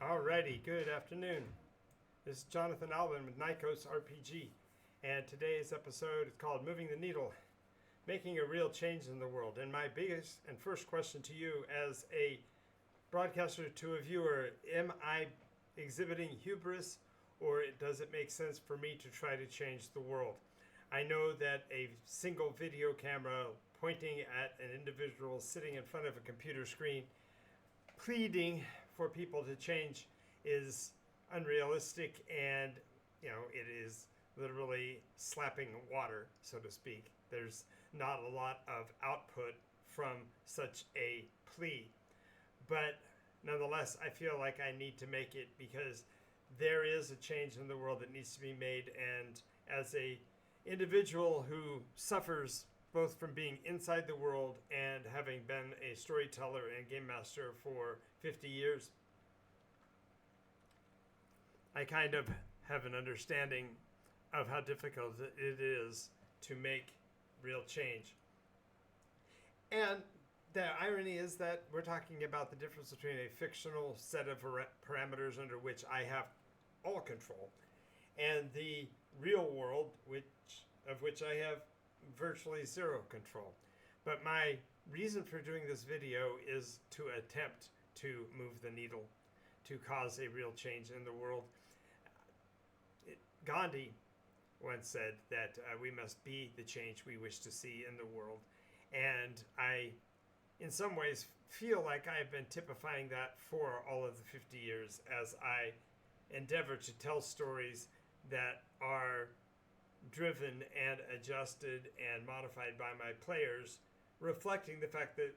Alrighty, good afternoon. This is Jonathan Alvin with NycosRPG, and today's episode is called Moving the Needle, Making a Real Change in the World. And my biggest and first question to you as a broadcaster to a viewer, am I exhibiting hubris, or does it make sense for me to try to change the world? I know that a single video camera pointing at an individual sitting in front of a computer screen pleading for people to change is unrealistic, and it is literally slapping water, so to speak. There's not a lot of output from such a plea, but nonetheless I feel like I need to make it because there is a change in the world that needs to be made. And as a individual who suffers both from being inside the world and having been a storyteller and game master for 50 years, I kind of have an understanding of how difficult it is to make real change. And the irony is that we're talking about the difference between a fictional set of parameters under which I have all control and the real world, of which I have virtually zero control. But my reason for doing this video is to attempt to move the needle, to cause a real change in the world. Gandhi once said that we must be the change we wish to see in the world. And I, in some ways, feel like I've been typifying that for all of the 50 years as I endeavor to tell stories that are driven and adjusted and modified by my players, reflecting the fact that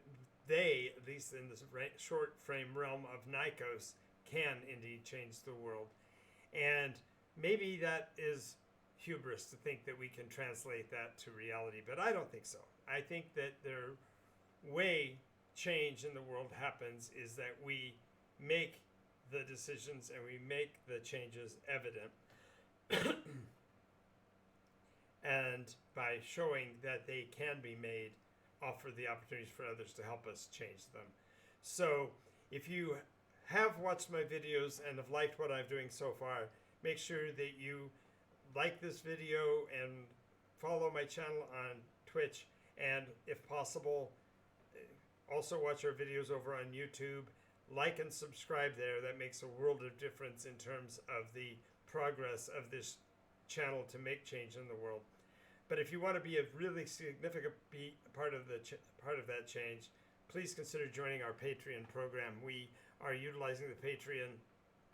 they, at least in this short frame realm of Nikos, can indeed change the world. And maybe that is hubris to think that we can translate that to reality, but I don't think so. I think that the way change in the world happens is that we make the decisions and we make the changes evident. And by showing that they can be made, offer the opportunities for others to help us change them. So if you have watched my videos and have liked what I'm doing so far, make sure that you like this video and follow my channel on Twitch, and if possible, also watch our videos over on YouTube. Like and subscribe there. That makes a world of difference in terms of the progress of this channel to make change in the world. But if you want to be a really significant part of that change, please consider joining our Patreon program. We are utilizing the Patreon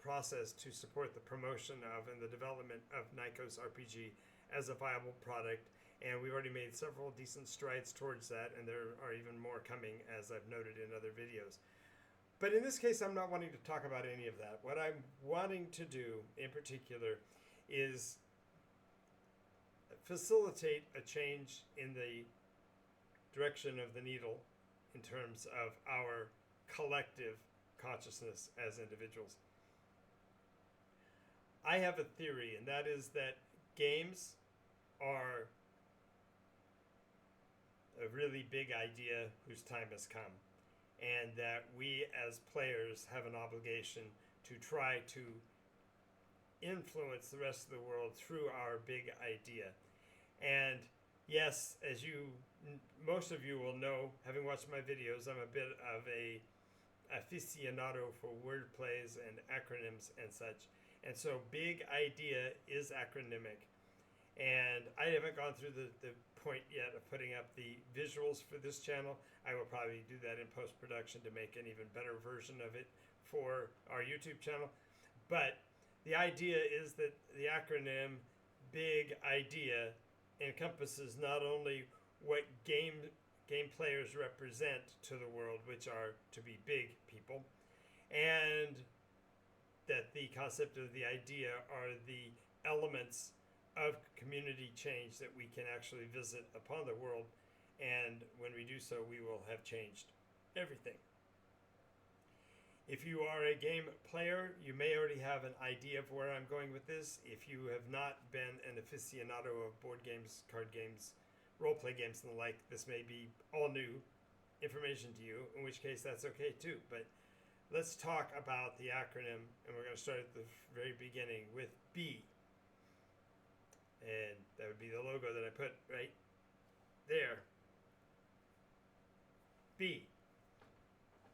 process to support the promotion of and the development of NycosRPG as a viable product, and we've already made several decent strides towards that, and there are even more coming, as I've noted in other videos. But in this case, I'm not wanting to talk about any of that. What I'm wanting to do in particular is facilitate a change in the direction of the needle in terms of our collective consciousness as individuals. I have a theory, and that is that games are a really big idea whose time has come, and that we as players have an obligation to try to influence the rest of the world through our big idea. And yes, as most of you will know, having watched my videos, I'm a bit of a aficionado for word plays and acronyms and such. And so big idea is acronymic. And I haven't gone through the point yet of putting up the visuals for this channel. I will probably do that in post-production to make an even better version of it for our YouTube channel. But the idea is that the acronym big idea encompasses not only what game players represent to the world, which are to be big people, and that the concept of the idea are the elements of community change that we can actually visit upon the world, and when we do so, we will have changed everything. If you are a game player, you may already have an idea of where I'm going with this. If you have not been an aficionado of board games, card games, role-play games, and the like, this may be all new information to you, in which case that's okay too. But let's talk about the acronym, and we're going to start at the very beginning with B. And that would be the logo that I put right there. B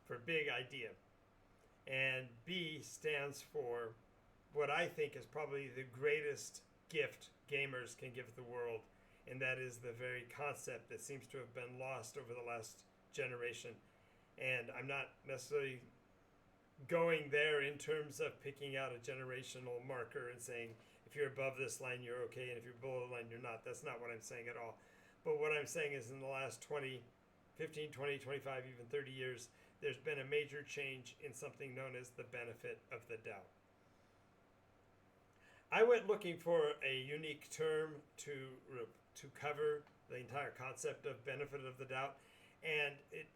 for big idea. And B stands for what I think is probably the greatest gift gamers can give the world, and that is the very concept that seems to have been lost over the last generation. And I'm not necessarily going there in terms of picking out a generational marker and saying, if you're above this line, you're okay, and if you're below the line, you're not. That's not what I'm saying at all. But what I'm saying is in the last 15, 20, 25, even 30 years, there's been a major change in something known as the benefit of the doubt. I went looking for a unique term to cover the entire concept of benefit of the doubt, and it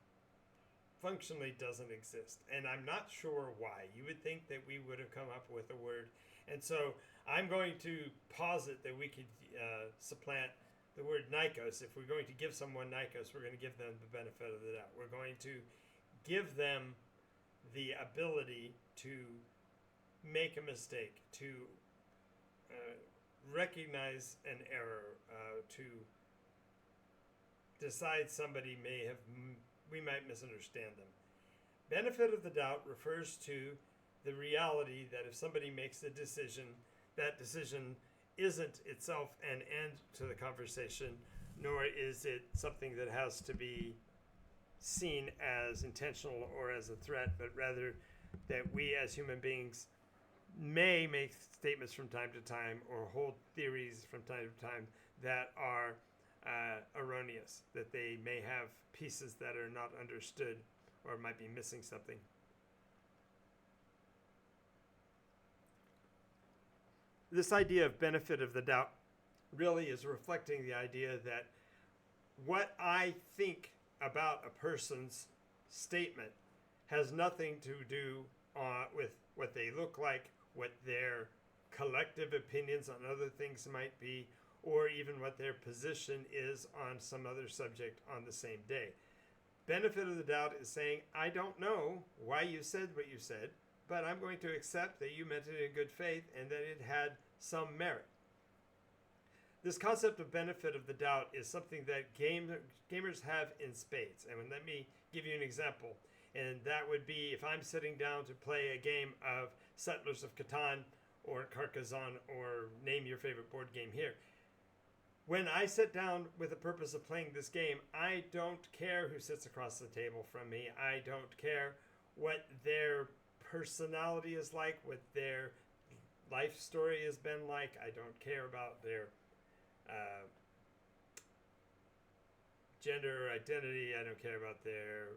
functionally doesn't exist. And I'm not sure why. You would think that we would have come up with a word. And so I'm going to posit that we could supplant the word Nikos. If we're going to give someone Nikos, we're going to give them the benefit of the doubt. We're going to give them the ability to make a mistake, to recognize an error, to decide somebody we might misunderstand them. Benefit of the doubt refers to the reality that if somebody makes a decision, that decision isn't itself an end to the conversation, nor is it something that has to be seen as intentional or as a threat, but rather that we as human beings may make statements from time to time or hold theories from time to time that are erroneous, that they may have pieces that are not understood or might be missing something. This idea of benefit of the doubt really is reflecting the idea that what I think about a person's statement has nothing to do with what they look like, what their collective opinions on other things might be, or even what their position is on some other subject on the same day. Benefit of the doubt is saying, I don't know why you said what you said, but I'm going to accept that you meant it in good faith and that it had some merit. This concept of benefit of the doubt is something that gamers have in spades. And let me give you an example. And that would be if I'm sitting down to play a game of Settlers of Catan or Carcassonne, or name your favorite board game here. When I sit down with the purpose of playing this game, I don't care who sits across the table from me. I don't care what their personality is like, what their life story has been like. I don't care about their gender or identity. I don't care about their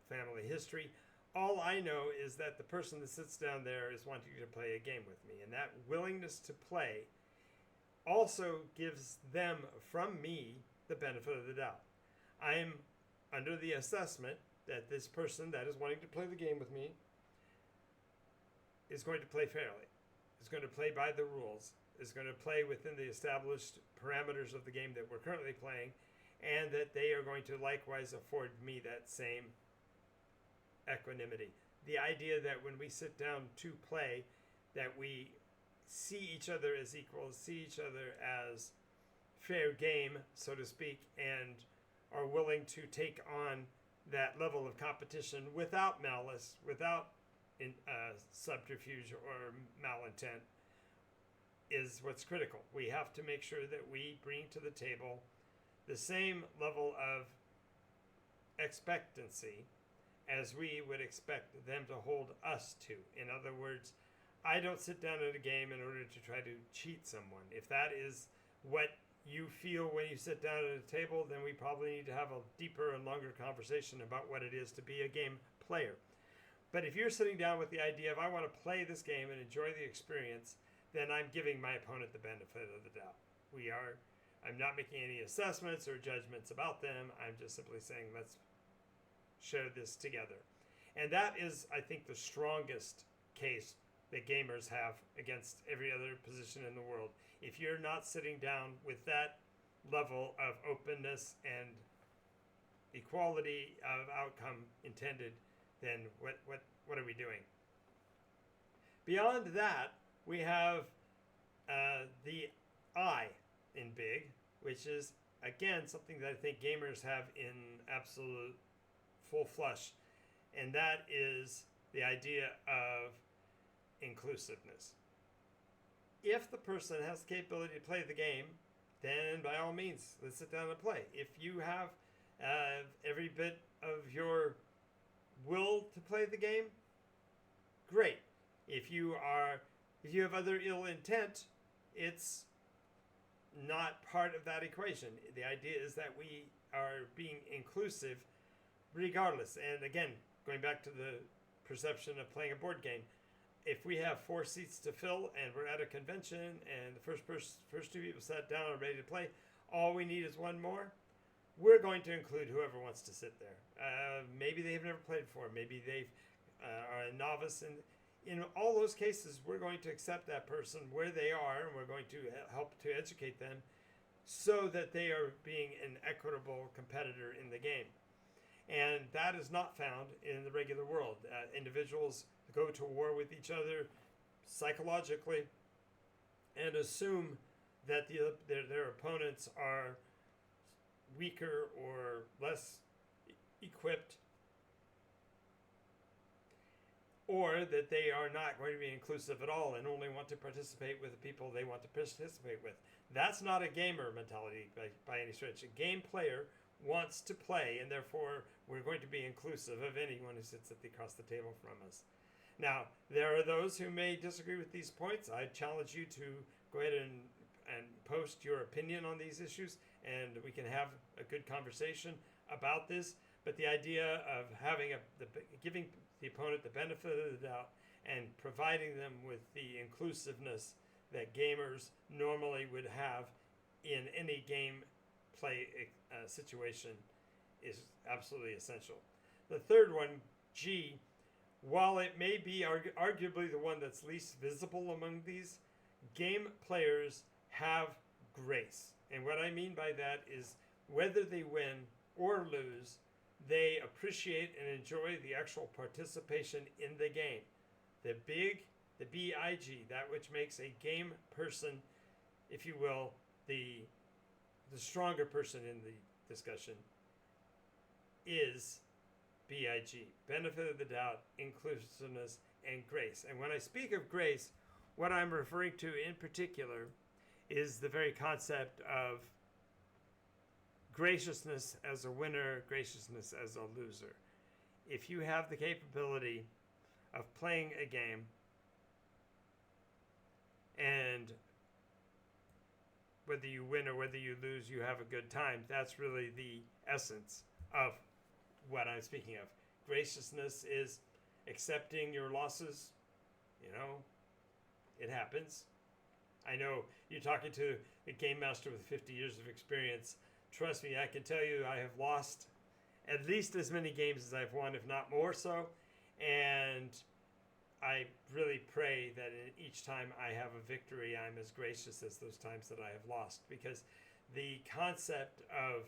family history. All I know is that the person that sits down there is wanting to play a game with me, and that willingness to play also gives them, from me, the benefit of the doubt. I am under the assessment that this person that is wanting to play the game with me is going to play fairly, is going to play by the rules, is going to play within the established parameters of the game that we're currently playing, and that they are going to likewise afford me that same equanimity. The idea that when we sit down to play, that we see each other as equals, see each other as fair game, so to speak, and are willing to take on that level of competition without malice, without subterfuge or malintent, is what's critical. We have to make sure that we bring to the table the same level of expectancy as we would expect them to hold us to. In other words, I don't sit down at a game in order to try to cheat someone. If that is what you feel when you sit down at a table, then we probably need to have a deeper and longer conversation about what it is to be a game player. But if you're sitting down with the idea of I want to play this game and enjoy the experience, then I'm giving my opponent the benefit of the doubt. I'm not making any assessments or judgments about them. I'm just simply saying, let's share this together. And that is, I think, the strongest case that gamers have against every other position in the world. If you're not sitting down with that level of openness and equality of outcome intended, then what what are we doing? Beyond that, we have the I in big, which is, again, something that I think gamers have in absolute full flush, and that is the idea of inclusiveness. If the person has the capability to play the game, then by all means, let's sit down and play. If you have every bit of your will to play the game, great. If you have other ill intent, it's not part of that equation. The idea is that we are being inclusive regardless. And again, going back to the perception of playing a board game, if we have 4 seats to fill and we're at a convention and the first 2 people sat down and ready to play, all we need is one more, we're going to include whoever wants to sit there. Maybe they've never played before. Maybe they are a novice. And in all those cases, we're going to accept that person where they are, and we're going to help to educate them so that they are being an equitable competitor in the game. And that is not found in the regular world. Individuals go to war with each other psychologically and assume that their opponents are weaker or less equipped, or that they are not going to be inclusive at all and only want to participate with the people they want to participate with. That's not a gamer mentality by any stretch. A game player wants to play, and therefore we're going to be inclusive of anyone who sits across the table from us. Now, there are those who may disagree with these points. I challenge you to go ahead and post your opinion on these issues, and we can have a good conversation about this. But the idea of giving the opponent the benefit of the doubt and providing them with the inclusiveness that gamers normally would have in any game play situation is absolutely essential. The third one, G, while it may be arguably the one that's least visible among these, game players have grace. And what I mean by that is whether they win or lose, they appreciate and enjoy the actual participation in the game. The big, the BIG, that which makes a game person, if you will, the stronger person in the discussion, is BIG, benefit of the doubt, inclusiveness, and grace. And when I speak of grace, what I'm referring to in particular is the very concept of graciousness as a winner, graciousness as a loser. If you have the capability of playing a game and whether you win or whether you lose, you have a good time, that's really the essence of what I'm speaking of. Graciousness is accepting your losses. You know, it happens. I know you're talking to a game master with 50 years of experience. Trust me, I can tell you I have lost at least as many games as I've won, if not more so. And I really pray that in each time I have a victory, I'm as gracious as those times that I have lost. Because the concept of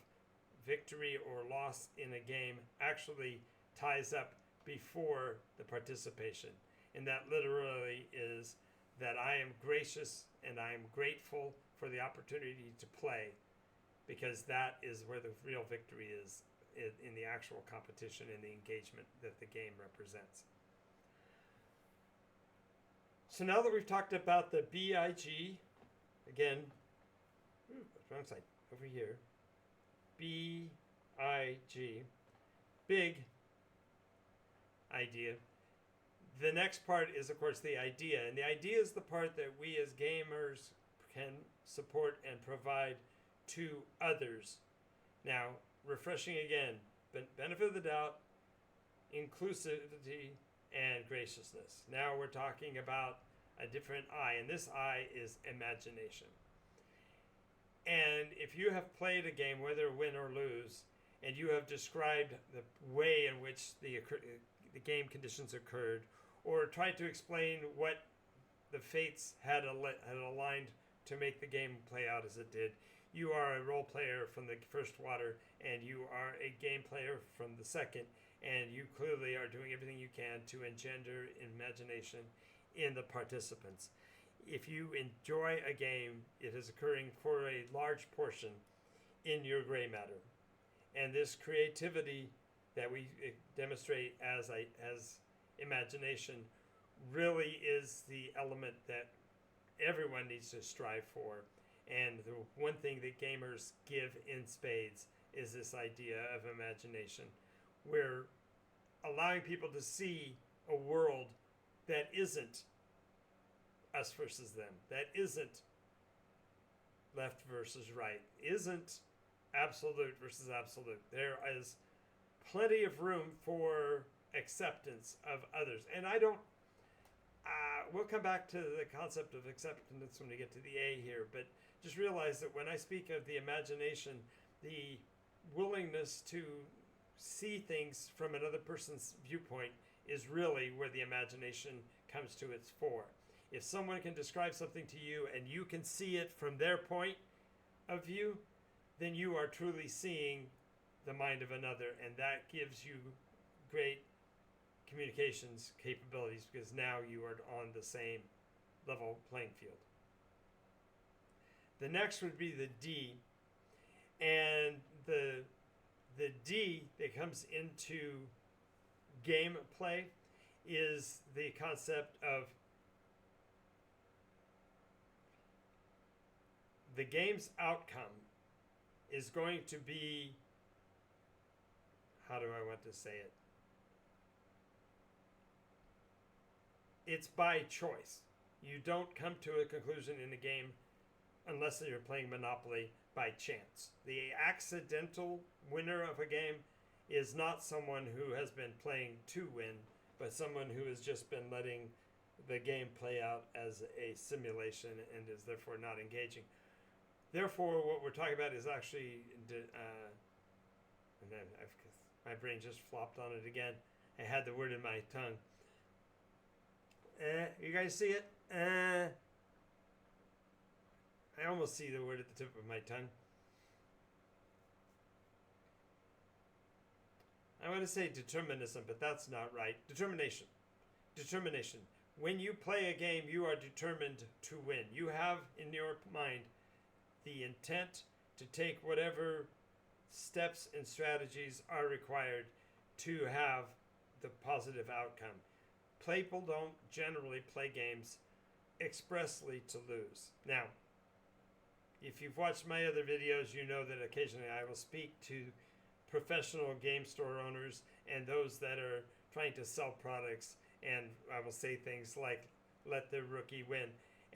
victory or loss in a game actually ties up before the participation. And that literally is that I am gracious and I am grateful for the opportunity to play, because that is where the real victory is in the actual competition and the engagement that the game represents. So now that we've talked about the BIG, again, wrong side, over here, BIG, big idea. The next part is, of course, the idea. And the idea is the part that we as gamers can support and provide to others. Now, refreshing again, benefit of the doubt, inclusivity, and graciousness. Now we're talking about a different I, and this I is imagination. And if you have played a game, whether win or lose, and you have described the way in which the game conditions occurred, or tried to explain what the fates had aligned to make the game play out as it did, you are a role player from the first water, and you are a game player from the second, and you clearly are doing everything you can to engender imagination in the participants. If you enjoy a game, it is occurring for a large portion in your gray matter. And this creativity that we demonstrate as imagination really is the element that everyone needs to strive for. And the one thing that gamers give in spades is this idea of imagination. We're allowing people to see a world that isn't us versus them, that isn't left versus right, isn't absolute versus absolute. There is plenty of room for acceptance of others. And I don't, we'll come back to the concept of acceptance when we get to the A here, but just realize that when I speak of the imagination, the willingness to see things from another person's viewpoint is really where the imagination comes to its fore. If someone can describe something to you and you can see it from their point of view, then you are truly seeing the mind of another, and that gives you great communications capabilities because now you are on the same level playing field. The next would be the D, and the D that comes into gameplay is the concept of the game's outcome is going to be, how do I want to say it? It's by choice. You don't come to a conclusion in a game unless you're playing Monopoly by chance. The accidental winner of a game is not someone who has been playing to win, but someone who has just been letting the game play out as a simulation and is therefore not engaging. Therefore, what we're talking about is actually, and then my brain just flopped on it again. I had the word in my tongue. You guys see it? I almost see the word at the tip of my tongue. I want to say determinism, but that's not right. Determination. Determination. When you play a game, you are determined to win. You have in your mind the intent to take whatever steps and strategies are required to have the positive outcome. People don't generally play games expressly to lose. Now, if you've watched my other videos, you know that occasionally I will speak to professional game store owners and those that are trying to sell products, and I will say things like, let the rookie win.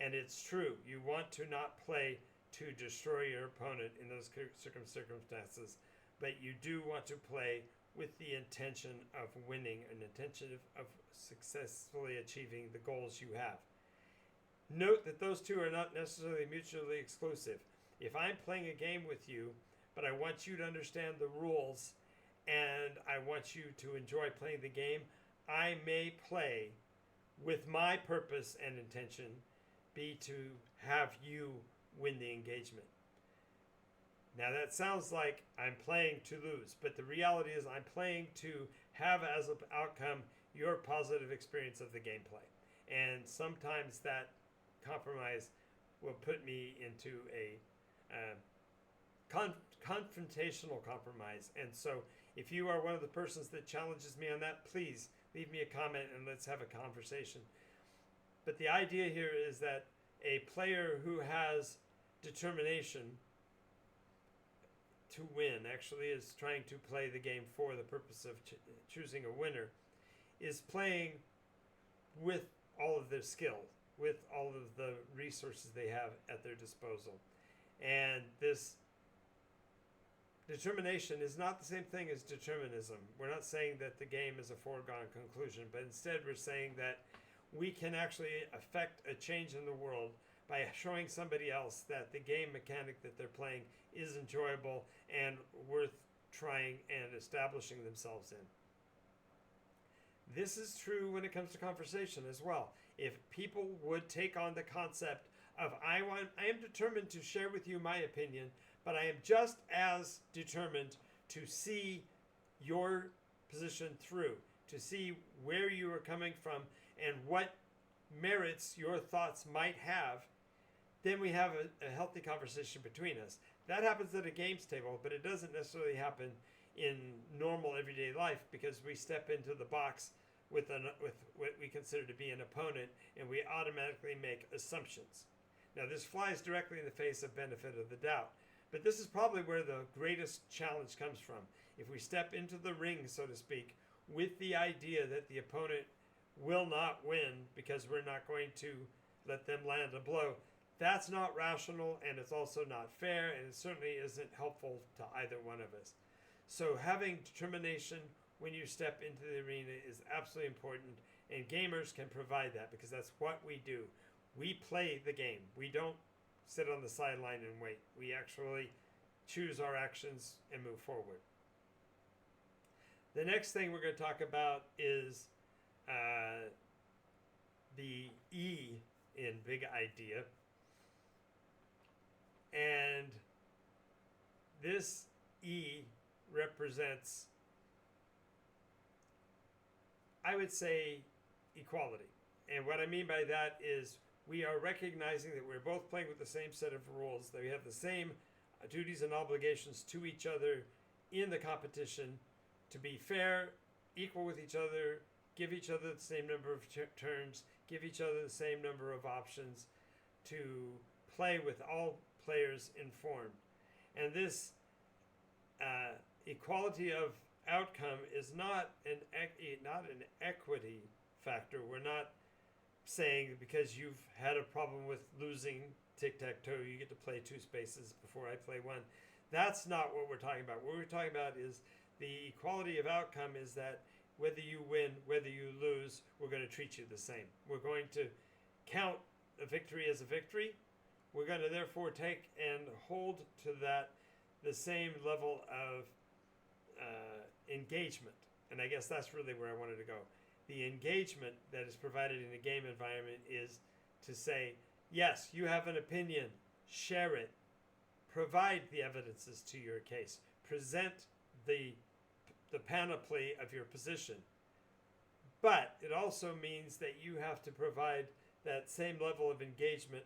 And it's true. You want to not play to destroy your opponent in those circumstances, but you do want to play with the intention of winning, an intention of successfully achieving the goals you have. Note that those two are not necessarily mutually exclusive. If I'm playing a game with you, but I want you to understand the rules and I want you to enjoy playing the game, I may play with my purpose and intention be to have you win the engagement. Now that sounds like I'm playing to lose, but the reality is I'm playing to have as an outcome your positive experience of the gameplay. And sometimes that compromise will put me into a confrontational compromise. And so if you are one of the persons that challenges me on that, please leave me a comment and let's have a conversation. But the idea here is that a player who has determination to win, actually is trying to play the game for the purpose of choosing a winner, is playing with all of their skill, with all of the resources they have at their disposal. And this determination is not the same thing as determinism. We're not saying that the game is a foregone conclusion, but instead we're saying that we can actually affect a change in the world by showing somebody else that the game mechanic that they're playing is enjoyable and worth trying and establishing themselves in. This is true when it comes to conversation as well. If people would take on the concept of I am determined to share with you my opinion, but I am just as determined to see your position through to see where you are coming from and what merits your thoughts might have, then we have a healthy conversation between us. That happens at a games table, but it doesn't necessarily happen in normal everyday life, because we step into the box with what we consider to be an opponent, and we automatically make assumptions. Now, this flies directly in the face of benefit of the doubt, but this is probably where the greatest challenge comes from. If we step into the ring, so to speak, with the idea that the opponent will not win because we're not going to let them land a blow, that's not rational, and it's also not fair, and it certainly isn't helpful to either one of us. So having determination when you step into the arena is absolutely important, and gamers can provide that, because that's what we do. We play the game. We don't sit on the sideline and wait. We actually choose our actions and move forward. The next thing we're going to talk about is the E in Big Idea. And this E represents, I would say, equality. And what I mean by that is we are recognizing that we're both playing with the same set of rules, that we have the same duties and obligations to each other in the competition, to be fair, equal with each other, give each other the same number of turns, give each other the same number of options, to play with all players informed. And this equality of outcome is not an equity factor. We're not saying because you've had a problem with losing tic-tac-toe, you get to play 2 spaces before I play 1. That's not what we're talking about. What we're talking about is the equality of outcome is that whether you win, whether you lose, we're going to treat you the same. We're going to count a victory as a victory. We're going to therefore take and hold to that the same level of engagement. And I guess that's really where I wanted to go. The engagement that is provided in a game environment is to say, yes, you have an opinion, share it, provide the evidences to your case, present the panoply of your position. But it also means that you have to provide that same level of engagement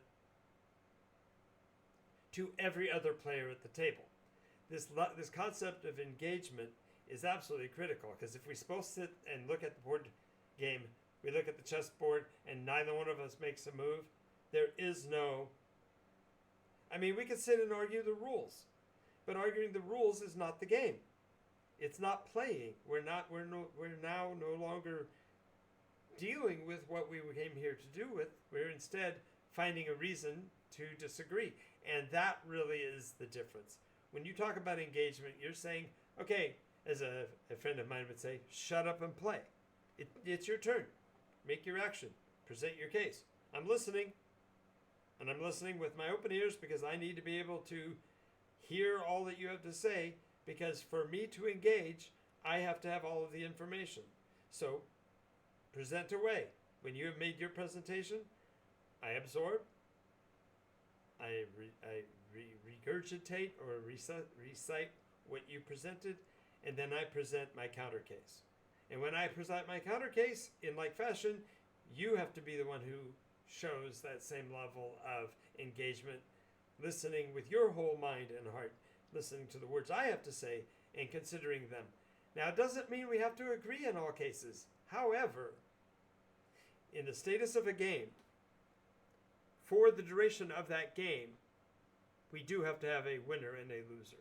to every other player at the table. This concept of engagement is absolutely critical, because if we're supposed to sit and look at the board game, we look at the chessboard and neither one of us makes a move, there is no... I mean, we can sit and argue the rules, but arguing the rules is not the game. It's not playing. We're now no longer dealing with what we came here to do with. We're instead finding a reason to disagree. And that really is the difference. When you talk about engagement, you're saying, okay, as a friend of mine would say, shut up and play. It's your turn. Make your action. Present your case. I'm listening. And I'm listening with my open ears, because I need to be able to hear all that you have to say, because for me to engage, I have to have all of the information. So present away. When you have made your presentation, I absorb, I regurgitate or recite what you presented, and then I present my counter case. And when I present my counter case, in like fashion, you have to be the one who shows that same level of engagement, listening with your whole mind and heart, listening to the words I have to say and considering them. Now, it doesn't mean we have to agree in all cases. However, in the status of a game, for the duration of that game, we do have to have a winner and a loser.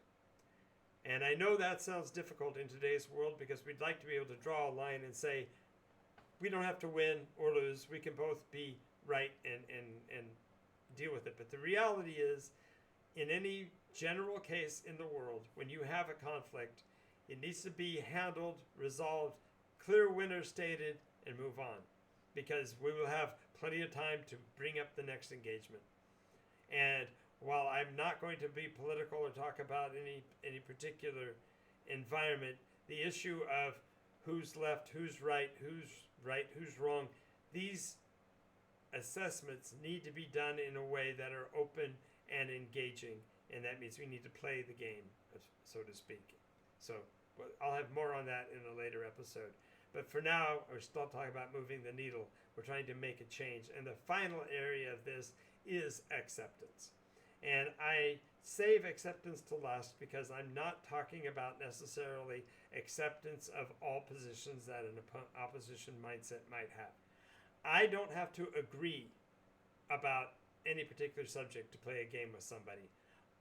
And I know that sounds difficult in today's world, because we'd like to be able to draw a line and say, we don't have to win or lose. We can both be right and deal with it. But the reality is, in any general case in the world, when you have a conflict, it needs to be handled, resolved, clear winner stated, and move on. Because we will have plenty of time to bring up the next engagement. And while I'm not going to be political or talk about any particular environment, the issue of who's left, who's right, who's wrong, these assessments need to be done in a way that are open and engaging, and that means we need to play the game, so to speak. So I'll have more on that in a later episode. But for now, we're still talking about moving the needle. We're trying to make a change. And the final area of this is acceptance. And I save acceptance to last because I'm not talking about necessarily acceptance of all positions that an opposition mindset might have. I don't have to agree about any particular subject to play a game with somebody,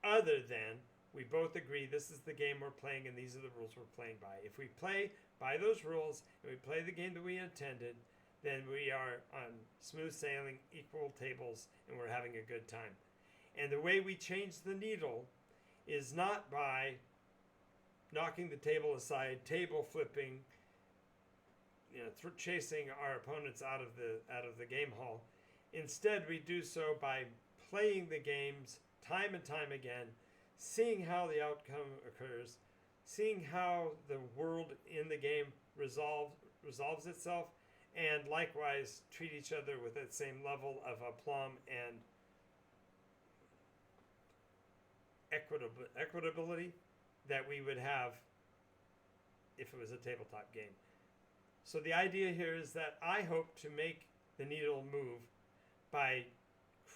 other than we both agree this is the game we're playing and these are the rules we're playing by. If we play by those rules and we play the game that we intended, then we are on smooth sailing, equal tables, and we're having a good time. And the way we change the needle is not by knocking the table aside, table flipping, chasing our opponents out of the game hall. Instead, we do so by playing the games time and time again, seeing how the outcome occurs, seeing how the world in the game resolves itself, and likewise treat each other with that same level of aplomb and equitability that we would have if it was a tabletop game. So the idea here is that I hope to make the needle move by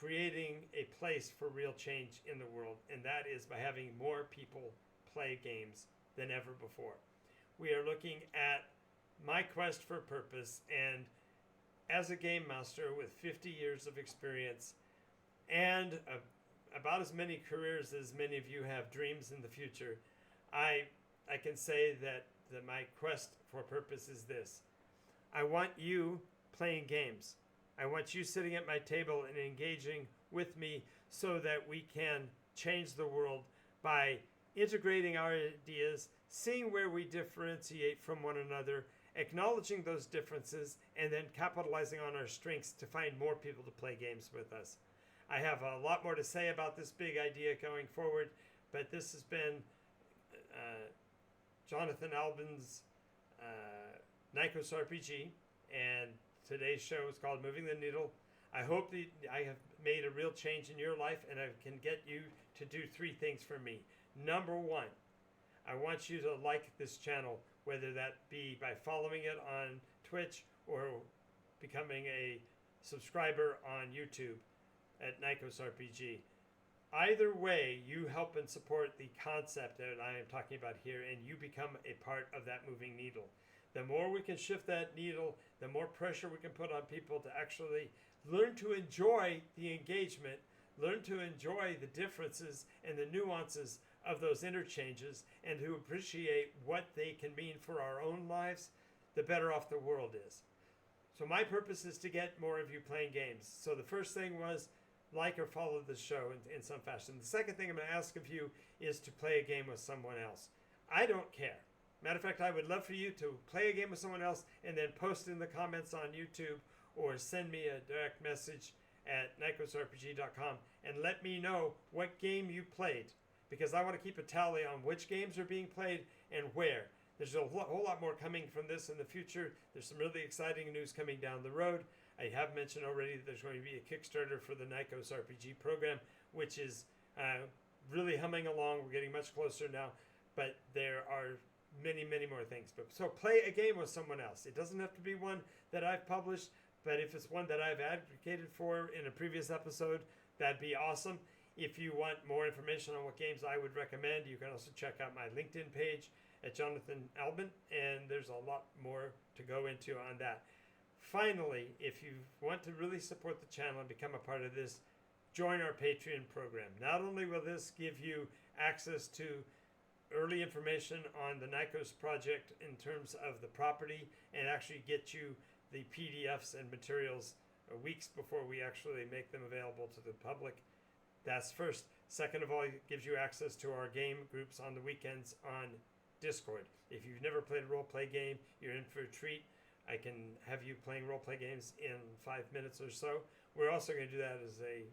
creating a place for real change in the world, and that is by having more people play games than ever before. We are looking at my quest for purpose, and as a game master with 50 years of experience and about as many careers as many of you have dreams in the future, I can say that my quest for purpose is this. I want you playing games. I want you sitting at my table and engaging with me so that we can change the world by integrating our ideas, seeing where we differentiate from one another, acknowledging those differences, and then capitalizing on our strengths to find more people to play games with us. I have a lot more to say about this big idea going forward, but this has been Jonathan Albin's NycosRPG, and today's show is called Moving the Needle. I hope that I have made a real change in your life, and I can get you to do 3 things for me. Number 1, I want you to like this channel, whether that be by following it on Twitch or becoming a subscriber on YouTube at NycosRPG. Either way, you help and support the concept that I am talking about here, and you become a part of that moving needle. The more we can shift that needle, the more pressure we can put on people to actually learn to enjoy the engagement, learn to enjoy the differences and the nuances of those interchanges, and to appreciate what they can mean for our own lives, the better off the world is. So my purpose is to get more of you playing games. So the first thing was like or follow the show in some fashion. The second thing I'm going to ask of you is to play a game with someone else. I don't care. Matter of fact, I would love for you to play a game with someone else and then post in the comments on YouTube or send me a direct message at NycosRPG.com and let me know what game you played, because I want to keep a tally on which games are being played and where. There's a whole lot more coming from this in the future. There's some really exciting news coming down the road. I have mentioned already that there's going to be a Kickstarter for the NycosRPG program, which is really humming along. We're getting much closer now, but there are many, many more things. So play a game with someone else. It doesn't have to be one that I've published, but if it's one that I've advocated for in a previous episode, that'd be awesome. If you want more information on what games I would recommend, you can also check out my LinkedIn page at Jonathan Albin, and there's a lot more to go into on that. Finally, if you want to really support the channel and become a part of this, join our Patreon program. Not only will this give you access to early information on the Nykos project in terms of the property and actually get you the PDFs and materials weeks before we actually make them available to the public. That's first. Second of all, it gives you access to our game groups on the weekends on Discord. If you've never played a role-play game, you're in for a treat. I can have you playing role-play games in 5 minutes or so. We're also going to do that as a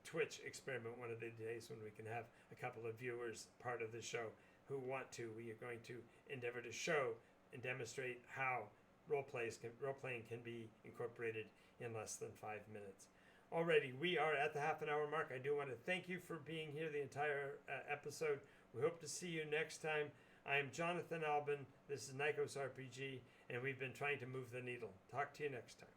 Twitch experiment one of the days when we can have a couple of viewers part of the show who want to. We are going to endeavor to show and demonstrate how role-playing can be incorporated in less than 5 minutes. Alrighty, we are at the half an hour mark. I do want to thank you for being here the entire episode. We hope to see you next time. I am Jonathan Albin. This is NycosRPG, and we've been trying to move the needle. Talk to you next time.